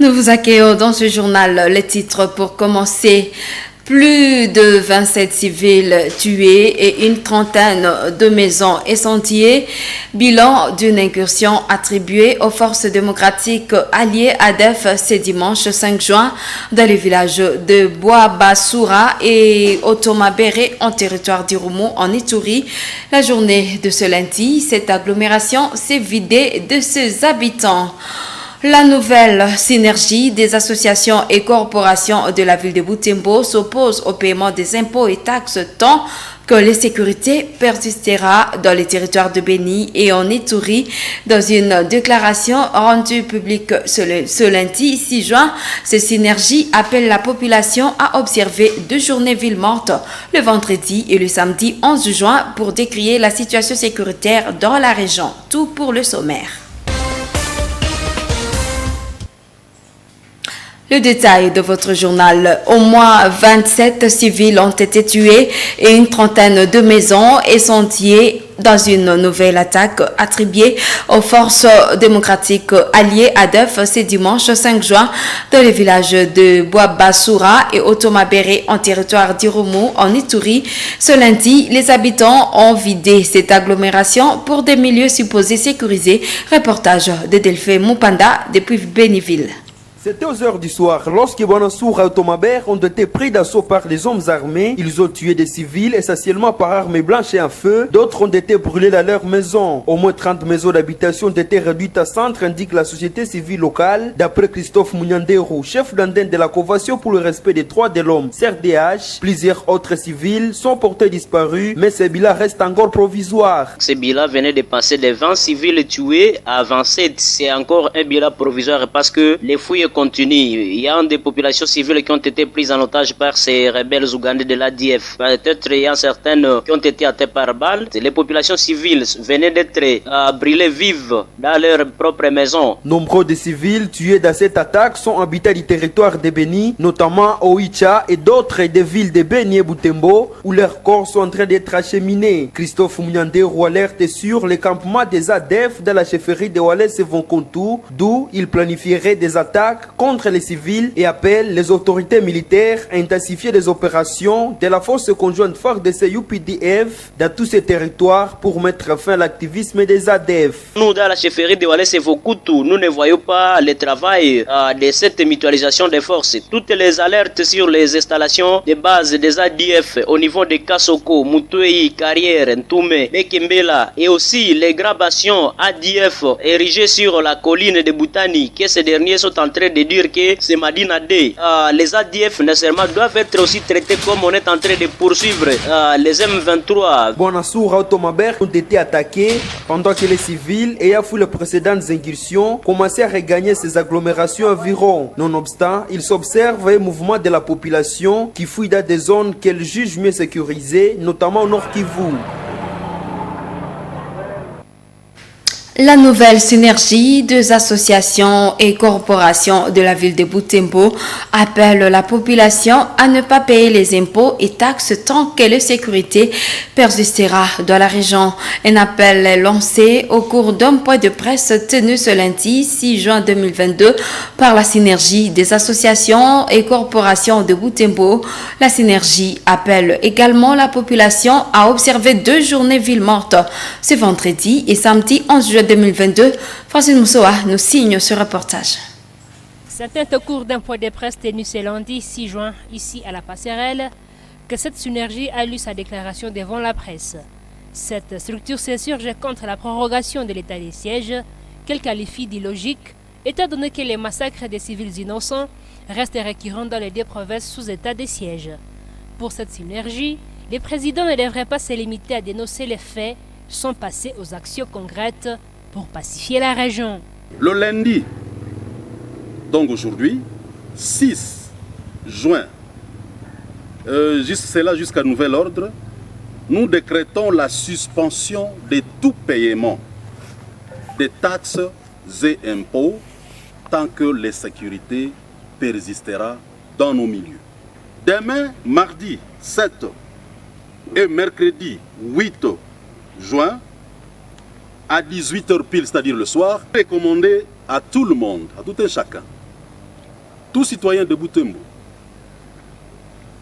Nous vous accueillons dans ce journal. Les titres pour commencer. Plus de 27 civils tués et une trentaine de maisons incendiées. Bilan d'une incursion attribuée aux forces démocratiques alliées ADEF ce dimanche 5 juin dans les villages de Bois-Bassoura et Otomabéré en territoire d'Irumu en Ituri. La journée de ce lundi, cette agglomération s'est vidée de ses habitants. La nouvelle synergie des associations et corporations de la ville de Butembo s'oppose au paiement des impôts et taxes tant que l'insécurité persistera dans les territoires de Béni et en Ituri. Dans une déclaration rendue publique ce lundi 6 juin, cette synergie appelle la population à observer 2 journées villes mortes le vendredi et le samedi 11 juin pour décrier la situation sécuritaire dans la région. Tout pour le sommaire. Le détail de votre journal. Au moins 27 civils ont été tués et une trentaine de maisons incendiées dans une nouvelle attaque attribuée aux forces démocratiques alliées ADEF ce dimanche 5 juin dans les villages de Bois-Bassoura et Otomabéré en territoire d'Irumu en Ituri. Ce lundi, les habitants ont vidé cette agglomération pour des milieux supposés sécurisés. Reportage de Delphine Mupanda depuis Béniville. C'était aux heures du soir, lorsque Bonasoura et Otomabère ont été pris d'assaut par les hommes armés. Ils ont tué des civils, essentiellement par armes blanches et en feu. D'autres ont été brûlés dans leur maison. Au moins 30 maisons d'habitation ont été réduites à centre, indique la société civile locale. D'après Christophe Mouniandero, chef d'antenne de la Convention pour le respect des droits de l'homme, CRDH, plusieurs autres civils sont portés disparus, mais ces bilans restent encore provisoires. Ces bilans venaient de passer de 20 civils tués à 27. C'est encore un bilan provisoire parce que les fouilles continue. Il y a des populations civiles qui ont été prises en otage par ces rebelles ougandais de l'ADF. Peut-être il y a certaines qui ont été atteintes par balles. Les populations civiles venaient d'être brûlées vives dans leurs propres maisons. Nombreux de civils tués dans cette attaque sont habités du territoire de Béni, notamment Oicha et d'autres des villes de Béni et Butembo, où leurs corps sont en train d'être acheminés. Christophe Mouniandero alerte sur le campement des ADF dans la chefferie de Wallace et Vonkontou, d'où il planifierait des attaques contre les civils et appelle les autorités militaires à intensifier les opérations de la force conjointe FARDC UPDF dans tous ces territoires pour mettre fin à l'activisme des ADF. Nous, dans la chefferie de Wallace et Vonkontou, nous ne voyons pas le travail de cette mutualisation des forces. Toutes les alertes sur les installations de base des ADF au niveau de Kasoko, Mutuei, Carrière, Ntoumé, Bekembela et aussi les grabations ADF érigées sur la colline de Boutani, que ces derniers sont en train de dire que c'est Madina D. Les ADF nécessairement doivent être aussi traités comme on est en train de poursuivre les M23. Bonasoura et Otomabère ont été attaqués pendant que les civils ayant fui les précédentes incursions commençaient à regagner ces agglomérations environ. Nonobstant, il s'observe un mouvement de la population qui fuit dans des zones qu'elle juge mieux sécurisées, notamment au Nord Kivu. La nouvelle synergie des associations et corporations de la ville de Butembo appelle la population à ne pas payer les impôts et taxes tant que la sécurité persistera dans la région. Un appel est lancé au cours d'un point de presse tenu ce lundi 6 juin 2022 par la synergie des associations et corporations de Butembo. La synergie appelle également la population à observer 2 journées villes mortes ce vendredi et samedi 11 juin 2022, Francine Moussoa nous signe ce reportage. C'est au cours d'un point de presse tenu ce lundi 6 juin, ici à la Passerelle, que cette synergie a lu sa déclaration devant la presse. Cette structure s'insurge contre la prorogation de l'état des sièges, qu'elle qualifie d'illogique, étant donné que les massacres des civils innocents restent récurrents dans les 2 provinces sous état de siège. Pour cette synergie, les présidents ne devraient pas se limiter à dénoncer les faits, sont passés aux actions concrètes pour pacifier la région. Le lundi, donc aujourd'hui, 6 juin, c'est là jusqu'à nouvel ordre, nous décrétons la suspension de tout paiement des taxes et impôts tant que l'insécurité persistera dans nos milieux. Demain, mardi 7 et mercredi 8 juin, à 18h pile, c'est-à-dire le soir, recommander à tout le monde, à tout un chacun, tout citoyen de Butembo,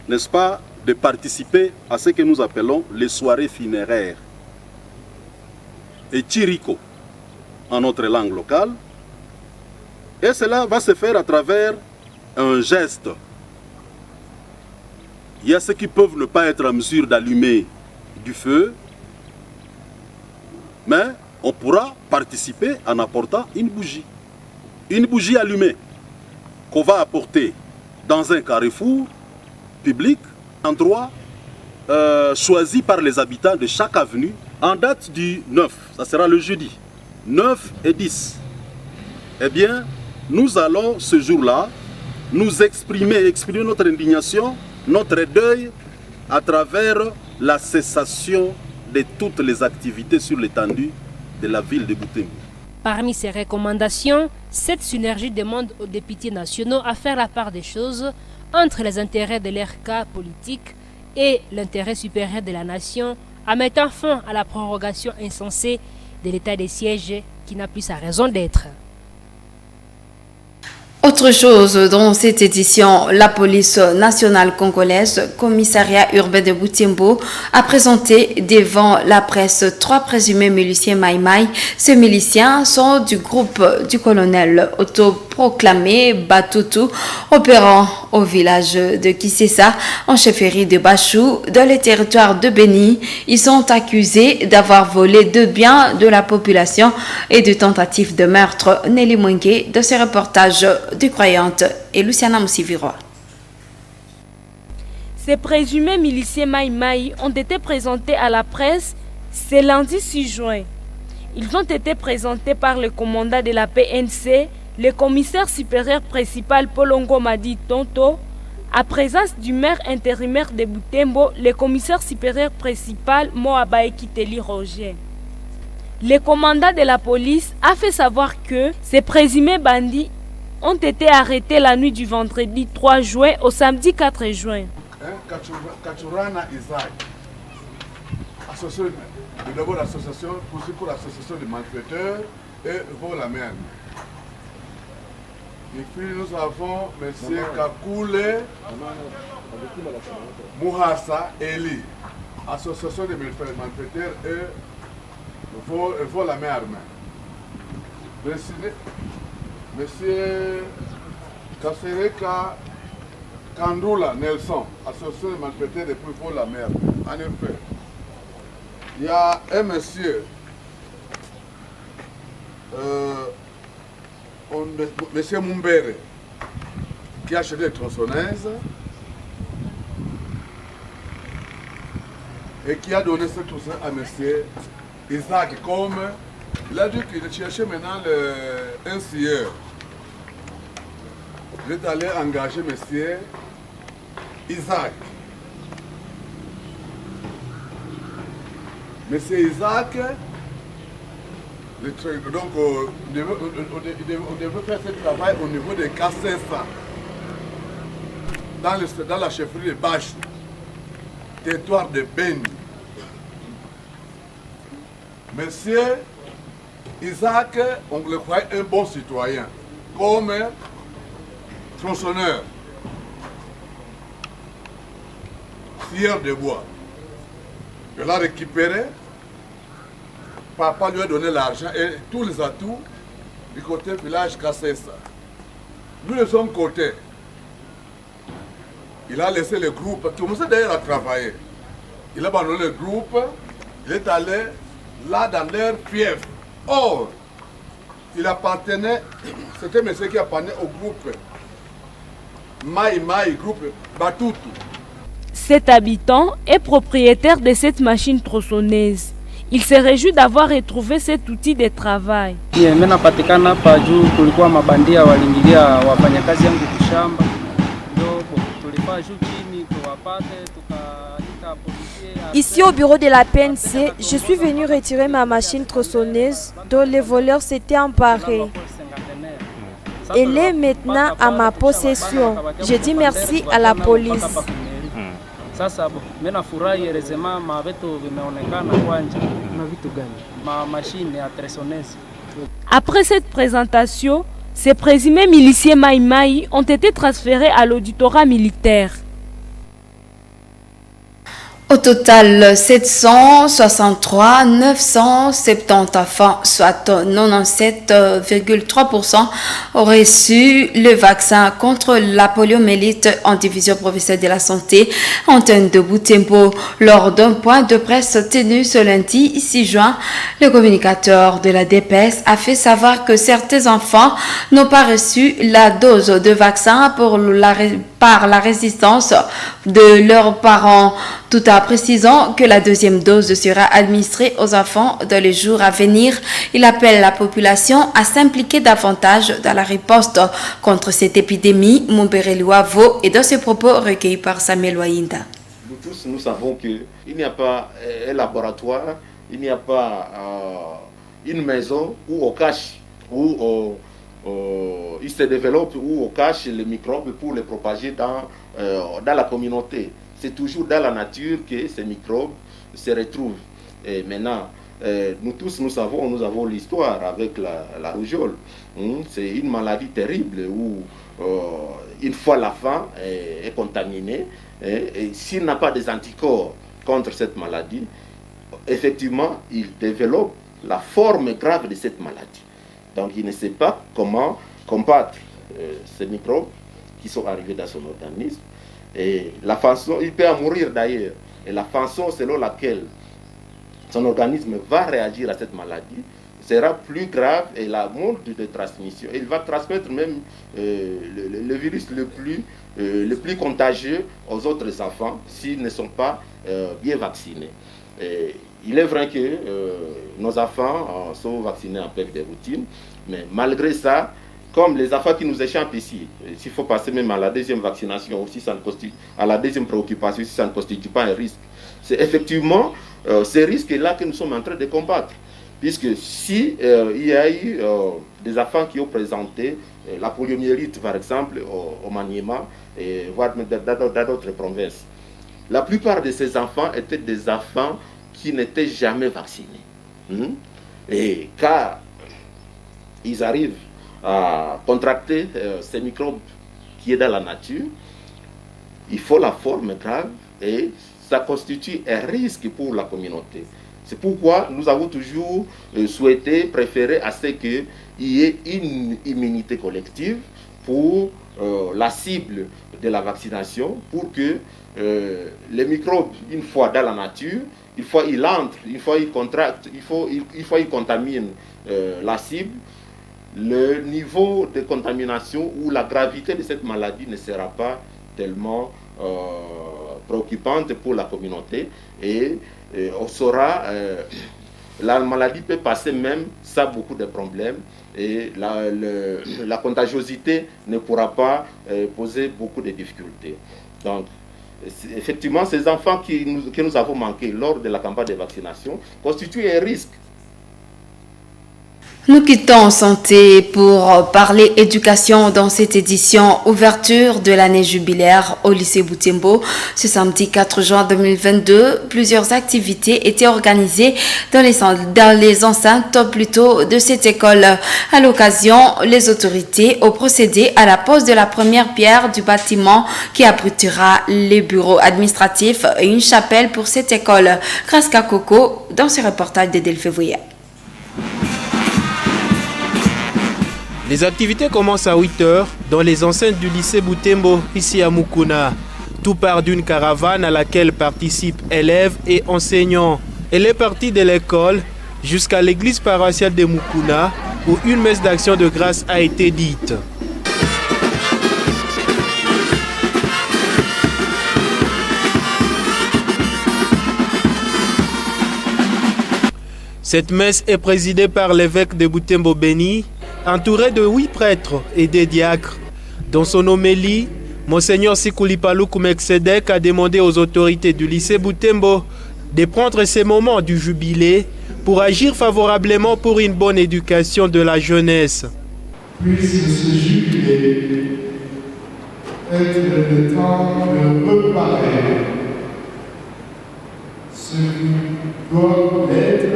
n'est-ce pas, de participer à ce que nous appelons les soirées funéraires et Chiriko en notre langue locale. Et cela va se faire à travers un geste. Il y a ceux qui peuvent ne pas être en mesure d'allumer du feu, mais on pourra participer en apportant une bougie allumée qu'on va apporter dans un carrefour public, endroit choisi par les habitants de chaque avenue, en date du 9, ça sera le jeudi, 9 et 10. Eh bien, nous allons ce jour-là nous exprimer notre indignation, notre deuil à travers la cessation de toutes les activités sur l'étendue de la ville de Butembo. Parmi ces recommandations, cette synergie demande aux députés nationaux à faire la part des choses entre les intérêts de leur cas politique et l'intérêt supérieur de la nation, en mettant fin à la prorogation insensée de l'état de siège qui n'a plus sa raison d'être. Autre chose dans cette édition, la police nationale congolaise, commissariat urbain de Butembo, a présenté devant la presse 3 présumés miliciens Maïmaï. Ces miliciens sont du groupe du colonel autoproclamé Batutu, opérant au village de Kisesa, en chefferie de Bachou, dans le territoire de Béni. Ils sont accusés d'avoir volé 2 biens de la population et de tentatives de meurtre. Nelly Mwengue de ce reportage du Croyante et Luciana Moussiviroa. Ces présumés miliciens Maïmaï ont été présentés à la presse ce lundi 6 juin. Ils ont été présentés par le commandant de la PNC, le commissaire supérieur principal Polongo Madi Tonto, à présence du maire intérimaire de Butembo, le commissaire supérieur principal Moabae Kiteli Roger. Le commandant de la police a fait savoir que ces présumés bandits ont été arrêtés la nuit du vendredi 3 juin au samedi 4 juin. Kachurana Isaac, d'abord l'association pour l'association des malfaiteurs et pour la mer. Et puis nous avons M. Kakoule Mouhassa Eli, association des malfaiteurs et pour la mer. Monsieur Kasereka Kandula Nelson, association des malfaiteurs et pour la mer. En effet, il y a un monsieur, monsieur Mumbere, qui a acheté des tronçonnaises et qui a donné cette tronçonneuse à monsieur Isaac, comme il a dit qu'il cherchait maintenant un scieur. Il est allé engager monsieur Isaac. Monsieur Isaac, donc on devait faire ce travail au niveau de Kassessa, dans la chefferie de Bâche, territoire de Beni. Monsieur Isaac, on le croyait un bon citoyen, comme tronçonneur, scieur de bois. Il l'a récupéré, papa lui a donné l'argent et tous les atouts du côté village Kassessa. Nous de son côté, il a laissé le groupe, tout le monde d'ailleurs à travailler. Il a abandonné le groupe, il est allé là dans leur fief. Or, il appartenait, c'était monsieur qui appartenait au groupe Maïmaï, groupe Batutu. Cet habitant est propriétaire de cette machine tronçonneuse. Il se réjouit d'avoir retrouvé cet outil de travail. Ici au bureau de la PNC, je suis venu retirer ma machine tronçonneuse dont les voleurs s'étaient emparés. Elle est maintenant à ma possession. Je dis merci à la police. Après cette présentation, Ces présumés miliciens Maï ont été transférés à l'auditorat militaire. Au total, 763 970 enfants, soit 97,3%, auraient reçu le vaccin contre la poliomyélite en division provinciale de la santé antenne de Butembo. Lors d'un point de presse tenu ce lundi 6 juin, le communicateur de la DPS a fait savoir que certains enfants n'ont pas reçu la dose de vaccin par la résistance de leurs parents, tout en précisant que la deuxième dose sera administrée aux enfants dans les jours à venir. Il appelle la population à s'impliquer davantage dans la riposte contre cette épidémie. Montpellier est dans ses propos recueillis par Samuel Wayinda. Nous tous, nous savons qu'il n'y a pas un laboratoire, il n'y a pas une maison où on cache, où il se développe, où on cache les microbes pour les propager dans la communauté. C'est toujours dans la nature que ces microbes se retrouvent. Et maintenant, nous tous, nous avons l'histoire avec la rougeole. C'est une maladie terrible où une fois l'enfant est contaminé, et s'il n'a pas des anticorps contre cette maladie, effectivement, il développe la forme grave de cette maladie. Donc il ne sait pas comment combattre ces microbes qui sont arrivés dans son organisme. Et la façon, il peut en mourir d'ailleurs. Et la façon selon laquelle son organisme va réagir à cette maladie sera plus grave et la mode de transmission. Il va transmettre même le virus le plus contagieux aux autres enfants s'ils ne sont pas bien vaccinés. Et il est vrai que nos enfants sont vaccinés en période de routine, mais malgré ça, comme les enfants qui nous échappent ici, s'il faut passer même à la deuxième vaccination, aussi ça ne constitue, à la deuxième préoccupation, si ça ne constitue pas un risque. C'est effectivement ces risques-là que nous sommes en train de combattre. Puisque si il y a eu des enfants qui ont présenté la poliomyélite, par exemple, au Maniema, et voire dans d'autres provinces, la plupart de ces enfants étaient des enfants qui n'étaient jamais vaccinés. Et car ils arrivent à contracter ces microbes qui est dans la nature, il faut la forme grave et ça constitue un risque pour la communauté. C'est pourquoi nous avons toujours souhaité, préféré à ce qu'il y ait une immunité collective pour la cible de la vaccination, pour que les microbes, une fois dans la nature, une fois ils entrent, une fois ils contractent, une fois ils contaminent la cible, le niveau de contamination ou la gravité de cette maladie ne sera pas tellement préoccupante pour la communauté et on saura, la maladie peut passer même sans beaucoup de problèmes et la contagiosité ne pourra pas poser beaucoup de difficultés. Donc, effectivement, ces enfants que nous avons manqués lors de la campagne de vaccination constituent un risque. Nous quittons santé pour parler éducation dans cette édition ouverture de l'année jubilaire au lycée Butembo. Ce samedi 4 juin 2022, plusieurs activités étaient organisées dans les enceintes plutôt de cette école. À l'occasion, les autorités ont procédé à la pose de la première pierre du bâtiment qui abritera les bureaux administratifs et une chapelle pour cette école. Kraska Coco dans ce reportage de Delphévoya. Les activités commencent à 8h dans les enceintes du lycée Butembo, ici à Mukuna. Tout part d'une caravane à laquelle participent élèves et enseignants. Elle est partie de l'école jusqu'à l'église paroissiale de Mukuna où une messe d'action de grâce a été dite. Cette messe est présidée par l'évêque de Butembo Béni, entouré de 8 prêtres et des diacres. Dans son homélie, Monseigneur Sikoulipalu Koumeksedek a demandé aux autorités du lycée Butembo de prendre ces moments du jubilé pour agir favorablement pour une bonne éducation de la jeunesse. Puisque ce jubilé être le temps de préparer ce qui doit être,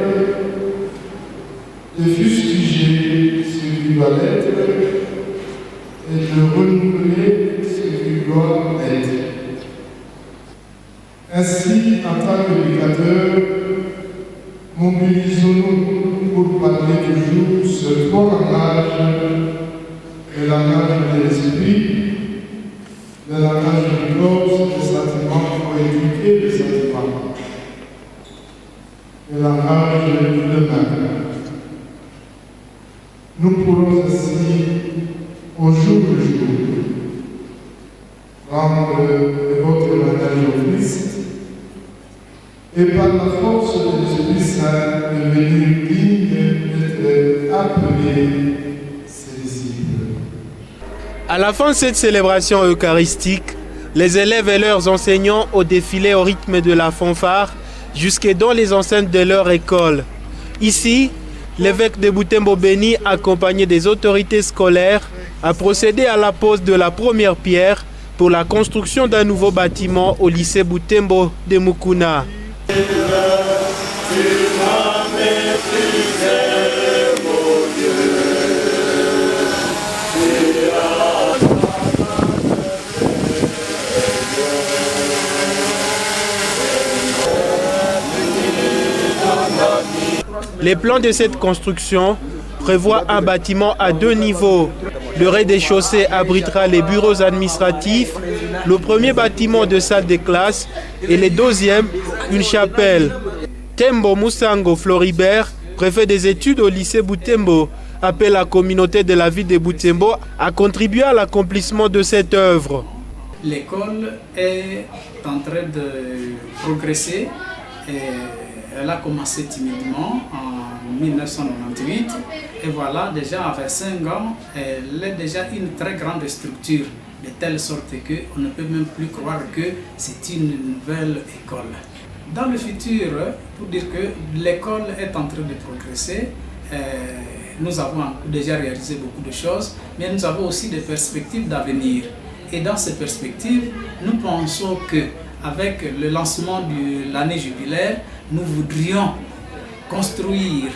de fustiger ce qui doit être, et la rage de demain. Nous pourrons ainsi, au jour le jour, rendre votre témoignage au Christ et par la force de l'Esprit Saint devenir digne d'être appelés ses disciples. À la fin de cette célébration eucharistique, les élèves et leurs enseignants ont défilé au rythme de la fanfare jusque dans les enceintes de leur école. Ici, l'évêque de Butembo Béni, accompagné des autorités scolaires, a procédé à la pose de la première pierre pour la construction d'un nouveau bâtiment au lycée Butembo de Mukuna. Les plans de cette construction prévoient un bâtiment à 2 niveaux. Le rez-de-chaussée abritera les bureaux administratifs, le premier bâtiment de salle de classe et le deuxième, une chapelle. Tembo Musango Floribert, préfet des études au lycée Butembo, appelle la communauté de la ville de Butembo à contribuer à l'accomplissement de cette œuvre. L'école est en train de progresser. Elle a commencé timidement en 1998 et voilà, déjà avec 5 ans, elle est déjà une très grande structure, de telle sorte qu'on ne peut même plus croire que c'est une nouvelle école. Dans le futur, pour dire que l'école est en train de progresser, nous avons déjà réalisé beaucoup de choses, mais nous avons aussi des perspectives d'avenir. Et dans ces perspectives, nous pensons qu'avec le lancement de l'année jubilaire, nous voudrions construire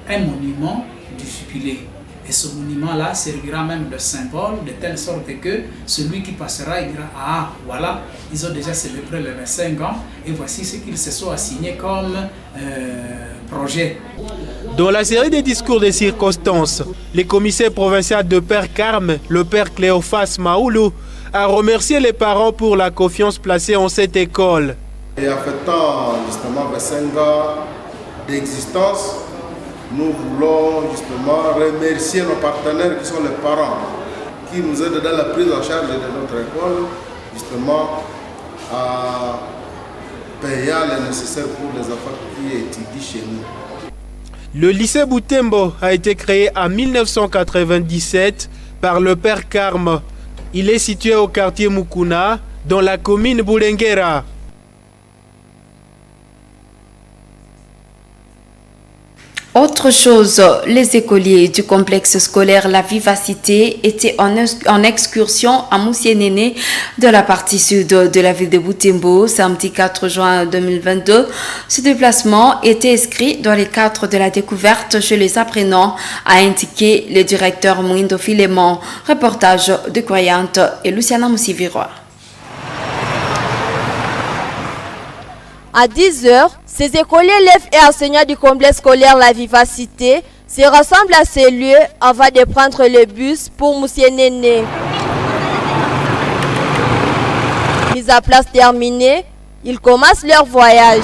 un monument du jubilé. Et ce monument-là servira même de symbole, de telle sorte que celui qui passera, il dira « Ah, voilà, ils ont déjà célébré les 25 ans et voici ce qu'ils se sont assignés comme projet. » Dans la série des discours de circonstances, le commissaire provincial de Père Carme, le Père Cléophas Maoulou, a remercié les parents pour la confiance placée en cette école. Et en fêtant justement 25 ans d'existence, nous voulons justement remercier nos partenaires qui sont les parents, qui nous aident dans la prise en charge de notre école, justement à payer le nécessaire pour les enfants qui étudient chez nous. Le lycée Butembo a été créé en 1997 par le Père Carme. Il est situé au quartier Mukuna, dans la commune Bulengera. Autre chose, les écoliers du complexe scolaire La Vivacité étaient en excursion à Moussienene de la partie sud de la ville de Butembo samedi 4 juin 2022. Ce déplacement était inscrit dans les cadres de la découverte chez les apprenants, a indiqué le directeur Mouindo Filémon. Reportage de Croyante et Luciana Moussivirois. À 10h, ces écoliers, élèves et enseignants du complexe scolaire La Vivacité se rassemblent à ces lieux avant de prendre le bus pour Moussienene. Mise à place terminée, ils commencent leur voyage.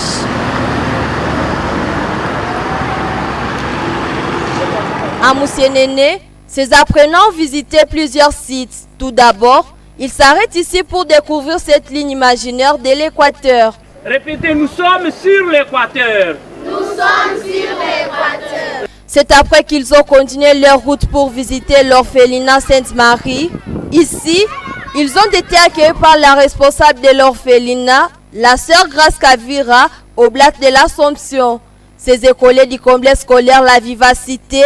À Moussienene, ces apprenants ont visité plusieurs sites. Tout d'abord, ils s'arrêtent ici pour découvrir cette ligne imaginaire de l'équateur. Répétez, nous sommes sur l'équateur. Nous sommes sur l'équateur. C'est après qu'ils ont continué leur route pour visiter l'orphelinat Sainte-Marie. Ici, ils ont été accueillis par la responsable de l'orphelinat, la sœur Grace Kavira, au bloc de l'Assomption. Ces écoliers du complexe scolaire La Vivacité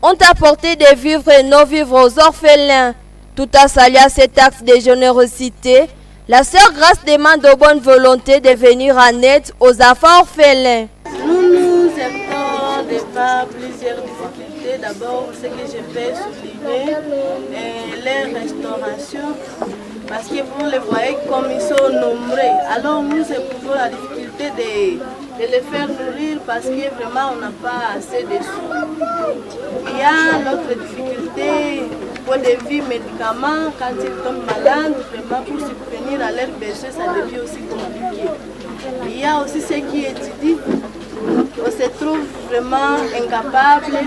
ont apporté des vivres et non-vivres aux orphelins. Tout en saluant cet acte de générosité, la sœur Grace demande aux bonnes volontés de venir en aide aux enfants orphelins. Nous avons devant plusieurs difficultés. D'abord, ce que je vais souligner est leur restauration. Parce que vous les voyez comme ils sont nombreux. Alors nous éprouvons la difficulté de les faire nourrir parce que vraiment on n'a pas assez de sous. Il y a l'autre difficulté pour des vies médicaments. Quand ils tombent malades, vraiment pour subvenir à leurs besoins, ça devient aussi compliqué. Il y a aussi ceux qui étudient au vraiment incapables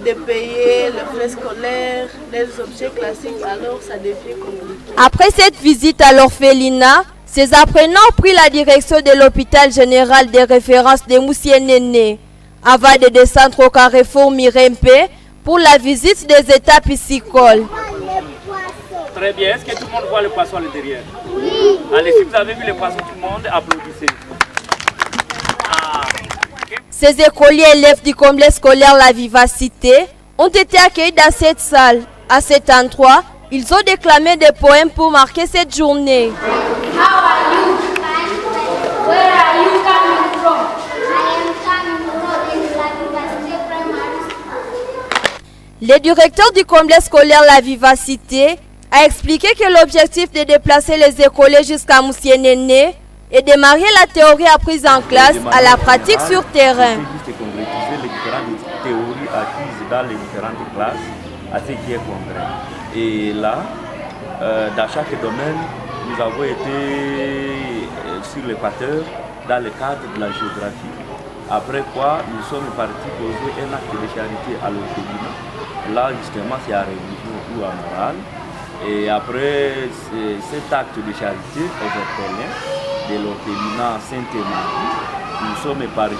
de payer les frais scolaires, les objets classiques, alors ça devient compliqué. Après cette visite à l'orphelinat, ces apprenants ont pris la direction de l'hôpital général de référence de Moussienene avant de descendre au carrefour Mirempe pour la visite des états piscicoles. Très bien. Est-ce que tout le monde voit le poisson à l'intérieur? Oui. Allez, si vous avez vu le poisson, tout le monde, applaudissez. Ces écoliers élèves du complexe scolaire La Vivacité ont été accueillis dans cette salle. À cet endroit, ils ont déclamé des poèmes pour marquer cette journée. How are you? Where are you coming from? I am coming from La Vivacité Primary School. Le directeur du complexe scolaire La Vivacité a expliqué que l'objectif de déplacer les écoliers jusqu'à Moussienene et de marier la théorie apprise en classe à la pratique sur terrain. C'est juste concrétiser les différentes théories acquises dans les différentes classes à ce qui est concret. Et là, dans chaque domaine, nous avons été sur l'équateur dans le cadre de la géographie. Après quoi, nous sommes partis poser un acte de charité à l'orphelinat. Là, justement, c'est à religion ou à morale. Et après cet acte de charité aux orphelins de l'orphelinat Sainte-Marie, nous sommes partis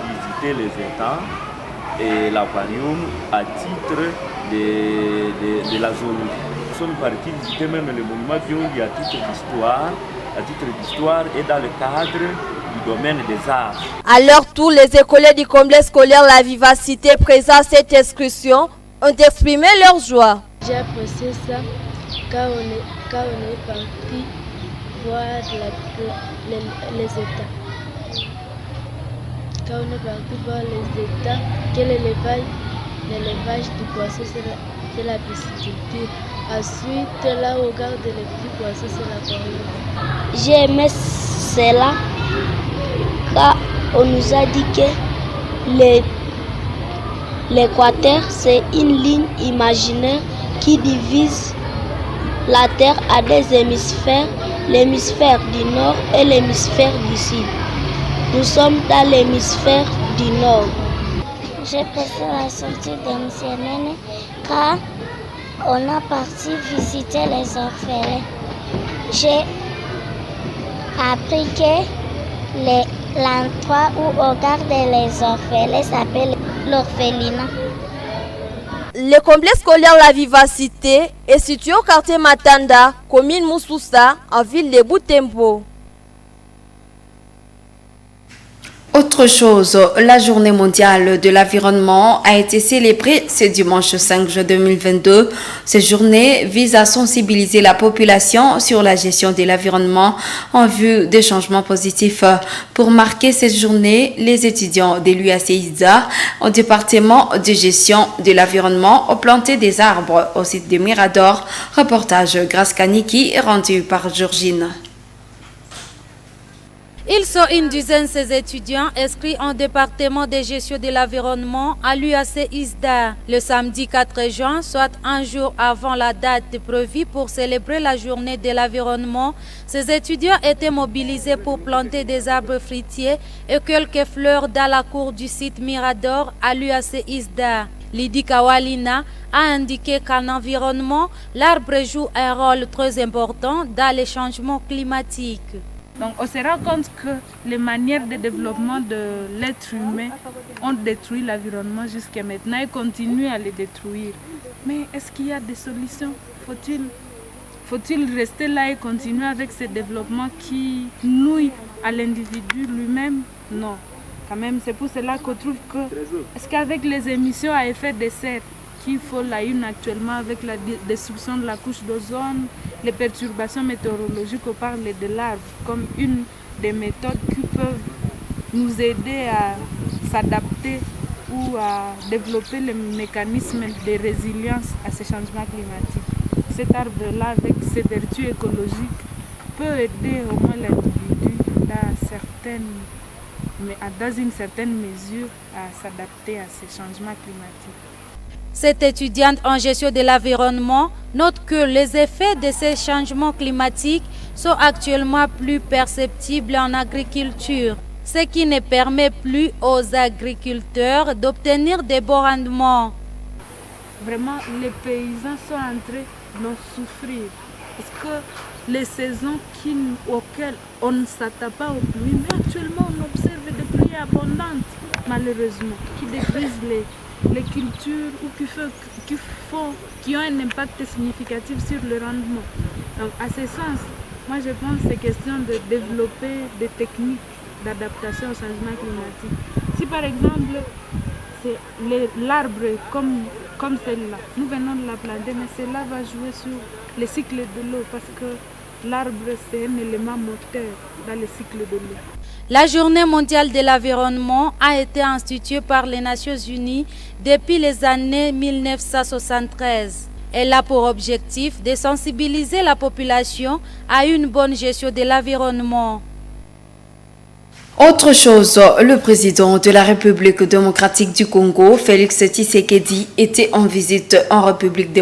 visiter les étangs et l'aquarium à titre de la zoologie. Nous sommes partis visiter même le monument Biondi à titre d'histoire et dans le cadre du domaine des arts. Alors tous les écoliers du complexe scolaire La Vivacité présents à cette excursion ont exprimé leur joie. J'ai apprécié ça quand on est parti voir les états. Quand on est parti voir les états, quel est l'élevage du poisson, c'est la pisciculture. Ensuite, là où on regarde les petits poissons, c'est l'aquarium. J'ai aimé cela quand on nous a dit que l'équateur, c'est une ligne imaginaire qui divise la Terre à des hémisphères, l'hémisphère du nord et l'hémisphère du sud. Nous sommes dans l'hémisphère du nord. J'ai passé la sortie de Moussienene quand on a parti visiter les orphelins. J'ai appris que l'endroit où on garde les orphelins s'appelle l'orphelinat. Le complexe scolaire La Vivacité est situé au quartier Matanda, commune Moussoussa, en ville de Butembo. Autre chose, la journée mondiale de l'environnement a été célébrée ce dimanche 5 juin 2022. Cette journée vise à sensibiliser la population sur la gestion de l'environnement en vue des changements positifs. Pour marquer cette journée, les étudiants de l'UACISA au département de gestion de l'environnement ont planté des arbres au site de Mirador. Reportage Grace Kaniki rendu par Georgine. Ils sont une dizaine, ces étudiants inscrits en département de gestion de l'environnement à l'UACISDA. Le samedi 4 juin, soit un jour avant la date prévue pour célébrer la journée de l'environnement, ces étudiants étaient mobilisés pour planter des arbres fruitiers et quelques fleurs dans la cour du site Mirador à l'UACISDA. Lydie Kawalina a indiqué qu'en environnement, l'arbre joue un rôle très important dans les changements climatiques. Donc on se rend compte que les manières de développement de l'être humain ont détruit l'environnement jusqu'à maintenant et continuent à le détruire. Mais est-ce qu'il y a des solutions? Faut-il rester là et continuer avec ce développement qui nuit à l'individu lui-même? Non. Quand même, c'est pour cela qu'on trouve que... Est-ce qu'avec les émissions à effet de serre qu'il faut la une actuellement avec la destruction de la couche d'ozone, les perturbations météorologiques, on parle de l'arbre comme une des méthodes qui peuvent nous aider à s'adapter ou à développer les mécanismes de résilience à ces changements climatiques. Cet arbre-là, avec ses vertus écologiques, peut aider au moins l'individu dans une certaine mesure à s'adapter à ces changements climatiques. Cette étudiante en gestion de l'environnement note que les effets de ces changements climatiques sont actuellement plus perceptibles en agriculture. ce qui ne permet plus aux agriculteurs d'obtenir des bons rendements. Vraiment, les paysans sont en train d'en souffrir. Parce que les saisons auxquelles on ne s'attend pas aux pluies, mais actuellement on observe des pluies abondantes, malheureusement, qui détruisent les cultures ou qui ont un impact significatif sur le rendement. Donc à ce sens, moi je pense que c'est question de développer des techniques d'adaptation au changement climatique. Si par exemple, c'est l'arbre comme celle-là, nous venons de la planter, mais celle-là va jouer sur le cycle de l'eau parce que l'arbre c'est un élément moteur dans le cycle de l'eau. La Journée mondiale de l'environnement a été instituée par les Nations Unies depuis les années 1973. Elle a pour objectif de sensibiliser la population à une bonne gestion de l'environnement. Autre chose, le président de la République démocratique du Congo, Félix Tshisekedi, était en visite en République du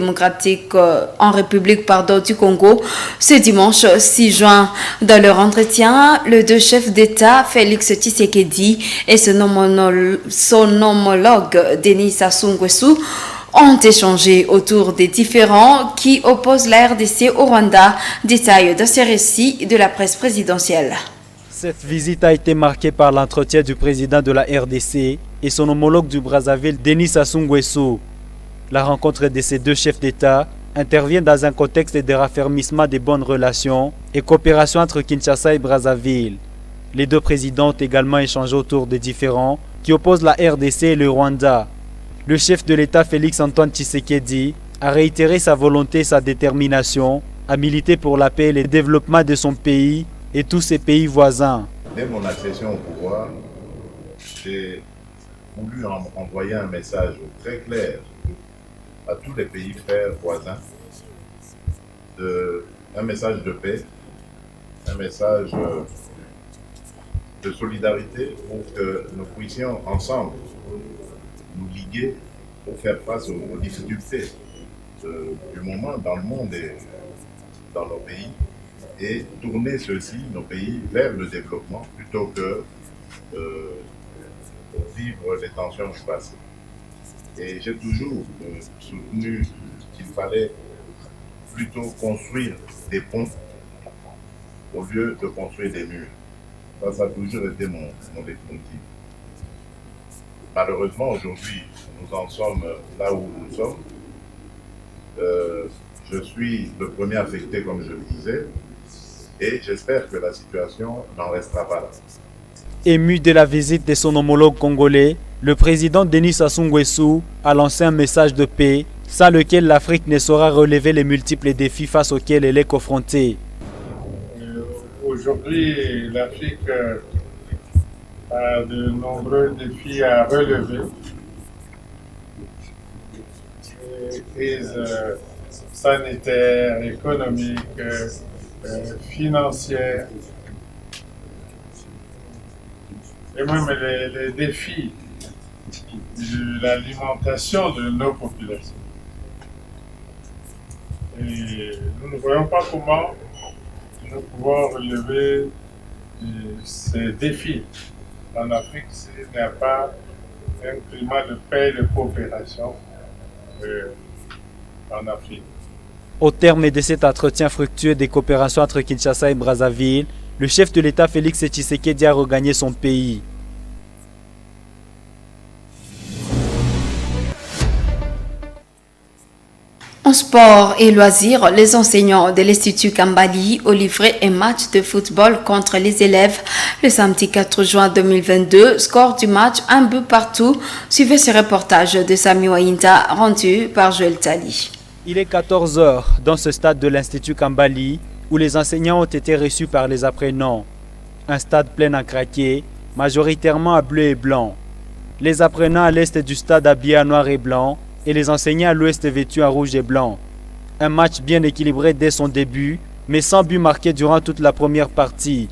Congo ce dimanche 6 juin. Dans leur entretien, les deux chefs d'État, Félix Tshisekedi et son homologue Denis Sassou Nguesso, ont échangé autour des différends qui opposent la RDC au Rwanda. Détail de ce récit de la presse présidentielle. Cette visite a été marquée par l'entretien du président de la RDC et son homologue du Brazzaville, Denis Sassou Nguesso. La rencontre de ces deux chefs d'État intervient dans un contexte de raffermissement des bonnes relations et coopération entre Kinshasa et Brazzaville. Les deux présidents ont également échangé autour des différends qui opposent la RDC et le Rwanda. Le chef de l'État, Félix Antoine Tshisekedi, a réitéré sa volonté et sa détermination à militer pour la paix et le développement de son pays et tous ses pays voisins. Dès mon accession au pouvoir, j'ai voulu envoyer un message très clair à tous les pays frères voisins, un message de paix, un message de solidarité pour que nous puissions ensemble nous liguer pour faire face aux difficultés du moment dans le monde et dans nos pays, et tourner ceux-ci, nos pays, vers le développement plutôt que vivre les tensions du passé. Et j'ai toujours soutenu qu'il fallait plutôt construire des ponts au lieu de construire des murs. Ça a toujours été mon leitmotiv. Malheureusement, aujourd'hui, nous en sommes là où nous sommes. Je suis le premier affecté, comme je le disais, et j'espère que la situation n'en restera pas là. Ému de la visite de son homologue congolais, le président Denis Sassou Nguesso a lancé un message de paix, sans lequel l'Afrique ne saura relever les multiples défis face auxquels elle est confrontée. Aujourd'hui, l'Afrique a de nombreux défis à relever. Crise sanitaire, économique, financière, et même les défis de l'alimentation de nos populations. Et nous ne voyons pas comment nous pouvons relever ces défis en Afrique s'il n'y a pas un climat de paix et de coopération en Afrique. Au terme de cet entretien fructueux des coopérations entre Kinshasa et Brazzaville, le chef de l'État Félix Tshisekedi a regagné son pays. En sport et loisirs, les enseignants de l'Institut Kambali ont livré un match de football contre les élèves le samedi 4 juin 2022. Score du match, 1 but partout. Suivez ce reportage de Sami Wainta rendu par Joël Tali. Il est 14 h dans ce stade de l'Institut Kambali où les enseignants ont été reçus par les apprenants. Un stade plein à craquer, majoritairement à bleu et blanc. Les apprenants à l'est du stade habillés en noir et blanc et les enseignants à l'ouest vêtus en rouge et blanc. Un match bien équilibré dès son début, mais sans but marqué durant toute la première partie.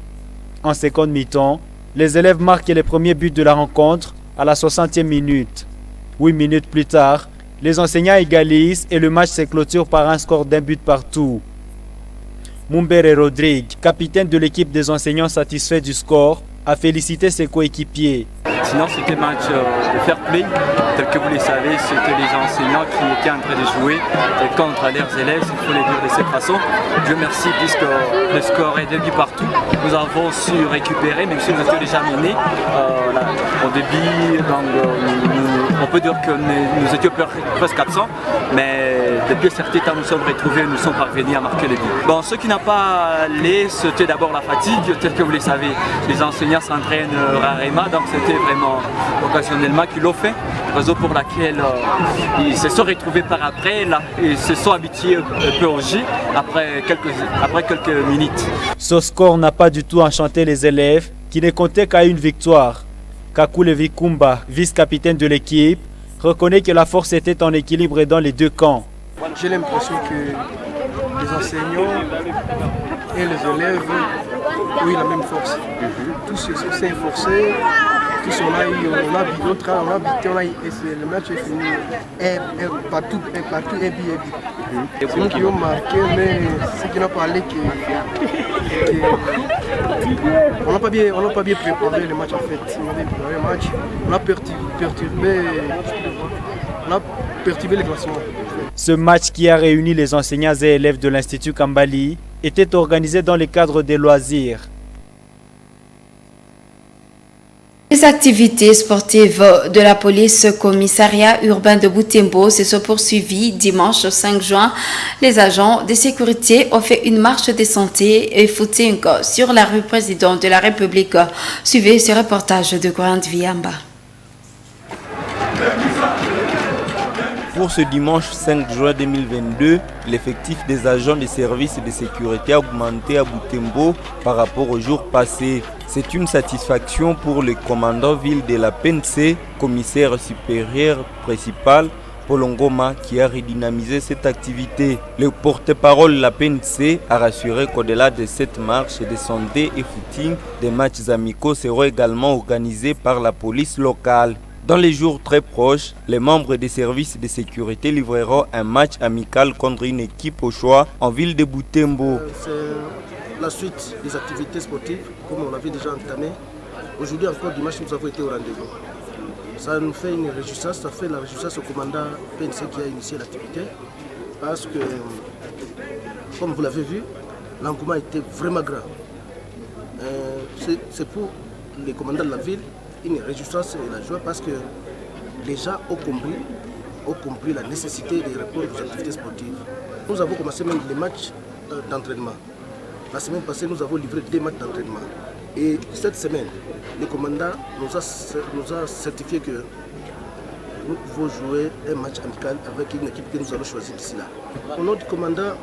En seconde mi-temps, les élèves marquent les premiers buts de la rencontre à la 60e minute. 8 minutes plus tard, les enseignants égalisent et le match se clôture par un score d'1 but partout. Mumbere Rodrigue, capitaine de l'équipe des enseignants satisfait du score, a félicité ses coéquipiers. Sinon, c'était un match de fair play. Tel que vous le savez, c'était les enseignants qui étaient en train de jouer contre leurs élèves, il faut le dire de cette façon. Dieu merci, puisque le score est 2 buts partout. Nous avons su récupérer, même si nous étions déjà menés au début. On peut dire que nous étions presque 400, mais depuis certains temps, nous sommes retrouvés, nous sommes parvenus à marquer les buts. Bon, ce qui n'a pas allé, c'était d'abord la fatigue, tel que vous le savez. Les enseignants s'entraînent rarement, donc c'était vraiment occasionnellement qu'ils l'ont fait, raison pour laquelle ils se sont retrouvés par après, là, ils se sont habitués un peu au jeu après quelques minutes. Ce score n'a pas du tout enchanté les élèves qui ne comptaient qu'à une victoire. Kakule Vikumba, vice-capitaine de l'équipe, reconnaît que la force était en équilibre dans les deux camps. J'ai l'impression que les enseignants et les élèves ont eu la même force. Tous s'est forcés, tous on a habité, le match est fini. Partout et bien. C'est nous qui ont marqué, mais ce qui n'a pas allé on n'a pas bien préparé le match en fait. On a perturbé les classements. Ce match qui a réuni les enseignants et élèves de l'Institut Kambali était organisé dans le cadre des loisirs. Les activités sportives de la police commissariat urbain de Butembo se sont poursuivies dimanche 5 juin. Les agents de sécurité ont fait une marche de santé et footing sur la rue Président de la République. Suivez ce reportage de Grande Viamba. Pour ce dimanche 5 juin 2022, l'effectif des agents des services de sécurité a augmenté à Butembo par rapport au jour passé. C'est une satisfaction pour le commandant ville de la PNC, commissaire supérieur principal, Paul Ngoma, qui a redynamisé cette activité. Le porte-parole de la PNC a rassuré qu'au-delà de cette marche de santé et footing, des matchs amicaux seront également organisés par la police locale. Dans les jours très proches, les membres des services de sécurité livreront un match amical contre une équipe au choix en ville de Butembo. C'est la suite des activités sportives, comme on l'avait déjà entamé. Aujourd'hui encore dimanche, nous avons été au rendez-vous. Ça nous fait une réjouissance, ça fait la réjouissance au commandant PNC qui a initié l'activité. Parce que, comme vous l'avez vu, l'engouement était vraiment grand. C'est pour les commandants de la ville une réjouissance et la joie parce que les gens ont compris la nécessité de répondre aux activités sportives. Nous avons commencé même les matchs d'entraînement. La semaine passée, nous avons livré 2 matchs d'entraînement. Et cette semaine, le commandant nous a certifié que nous pouvons jouer un match amical avec une équipe que nous allons choisir d'ici là. Au nom du commandant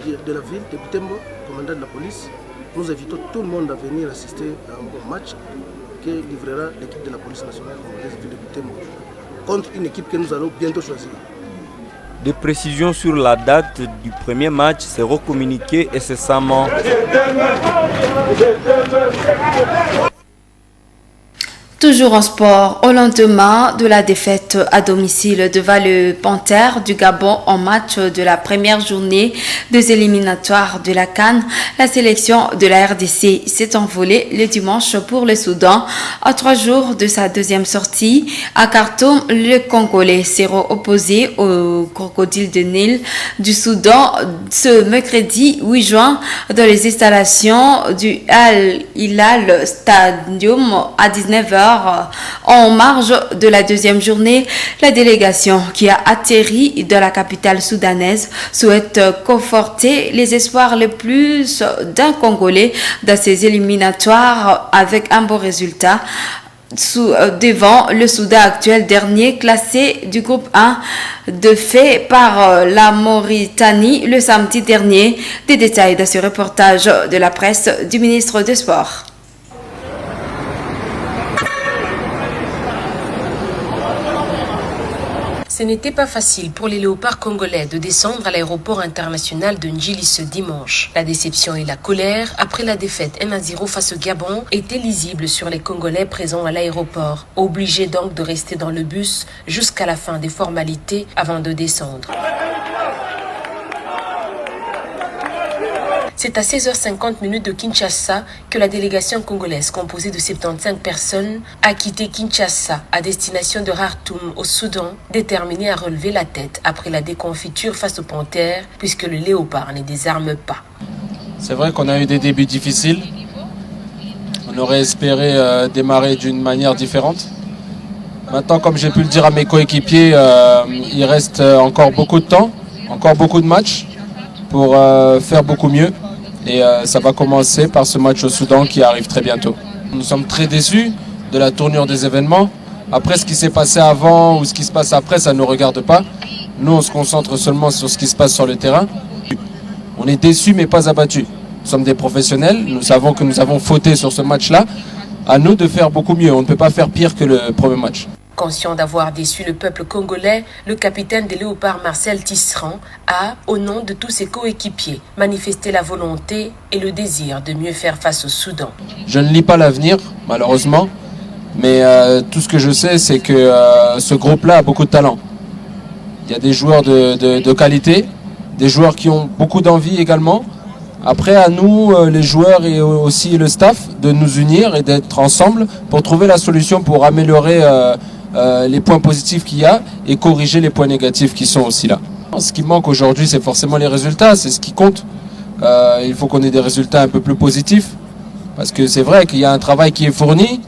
de la ville de Butembo, commandant de la police, nous invitons tout le monde à venir assister à un bon match que livrera l'équipe de la police nationale congolaise de Butembo contre une équipe que nous allons bientôt choisir. Des précisions sur la date du premier match seront communiquées incessamment. Toujours en sport, au lendemain de la défaite à domicile devant le Panthère du Gabon en match de la première journée des éliminatoires de la CAN, la sélection de la RDC s'est envolée le dimanche pour le Soudan. À 3 jours de sa deuxième sortie à Khartoum, le Congolais sera opposé au Crocodile de Nil du Soudan ce mercredi 8 juin dans les installations du Al Hilal Stadium à 19h. En marge de la deuxième journée, la délégation qui a atterri dans la capitale soudanaise souhaite conforter les espoirs les plus d'un Congolais dans ces éliminatoires avec un bon résultat devant le Soudan actuel, dernier classé du groupe 1 de fait par la Mauritanie le samedi dernier. Des détails dans ce reportage de la presse du ministre des Sports. Ce n'était pas facile pour les léopards congolais de descendre à l'aéroport international de Njili ce dimanche. La déception et la colère après la défaite 1-0 face au Gabon étaient lisibles sur les Congolais présents à l'aéroport, obligés donc de rester dans le bus jusqu'à la fin des formalités avant de descendre. C'est à 16h50 de Kinshasa que la délégation congolaise composée de 75 personnes a quitté Kinshasa à destination de Khartoum au Soudan, déterminée à relever la tête après la déconfiture face aux panthères puisque le léopard ne désarme pas. C'est vrai qu'on a eu des débuts difficiles. On aurait espéré démarrer d'une manière différente. Maintenant, comme j'ai pu le dire à mes coéquipiers, il reste encore beaucoup de temps, encore beaucoup de matchs pour faire beaucoup mieux. Et ça va commencer par ce match au Soudan qui arrive très bientôt. Nous sommes très déçus de la tournure des événements. Après, ce qui s'est passé avant ou ce qui se passe après, ça ne nous regarde pas. Nous, on se concentre seulement sur ce qui se passe sur le terrain. On est déçus mais pas abattus. Nous sommes des professionnels, nous savons que nous avons fauté sur ce match-là. À nous de faire beaucoup mieux, on ne peut pas faire pire que le premier match. Conscient d'avoir déçu le peuple congolais, le capitaine des Léopards Marcel Tisserand a, au nom de tous ses coéquipiers, manifesté la volonté et le désir de mieux faire face au Soudan. Je ne lis pas l'avenir, malheureusement, mais tout ce que je sais, c'est que ce groupe-là a beaucoup de talent. Il y a des joueurs de qualité, des joueurs qui ont beaucoup d'envie également. Après, à nous, les joueurs et aussi le staff, de nous unir et d'être ensemble pour trouver la solution pour améliorer les points positifs qu'il y a et corriger les points négatifs qui sont aussi là. Ce qui manque aujourd'hui, c'est forcément les résultats, c'est ce qui compte. Il faut qu'on ait des résultats un peu plus positifs, parce que c'est vrai qu'il y a un travail qui est fourni,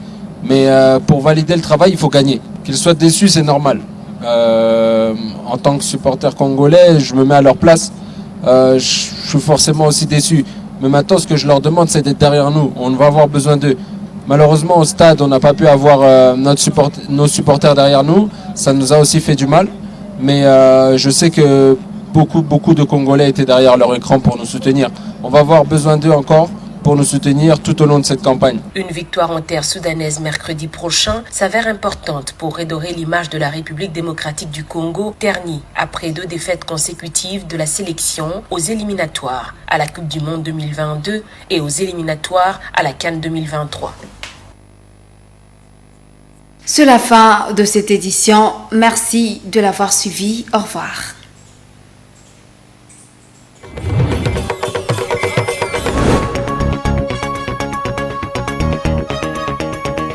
mais pour valider le travail, il faut gagner. Qu'ils soient déçus, c'est normal. En tant que supporter congolais, je me mets à leur place. Je suis forcément aussi déçu. Mais maintenant, ce que je leur demande, c'est d'être derrière nous. On va avoir besoin d'eux. Malheureusement, au stade, on n'a pas pu avoir nos supporters derrière nous. Ça nous a aussi fait du mal. Mais je sais que beaucoup de Congolais étaient derrière leur écran pour nous soutenir. On va avoir besoin d'eux encore pour nous soutenir tout au long de cette campagne. Une victoire en terre soudanaise mercredi prochain s'avère importante pour redorer l'image de la République démocratique du Congo, ternie après 2 défaites consécutives de la sélection aux éliminatoires à la Coupe du Monde 2022 et aux éliminatoires à la CAN 2023. C'est la fin de cette édition. Merci de l'avoir suivi. Au revoir.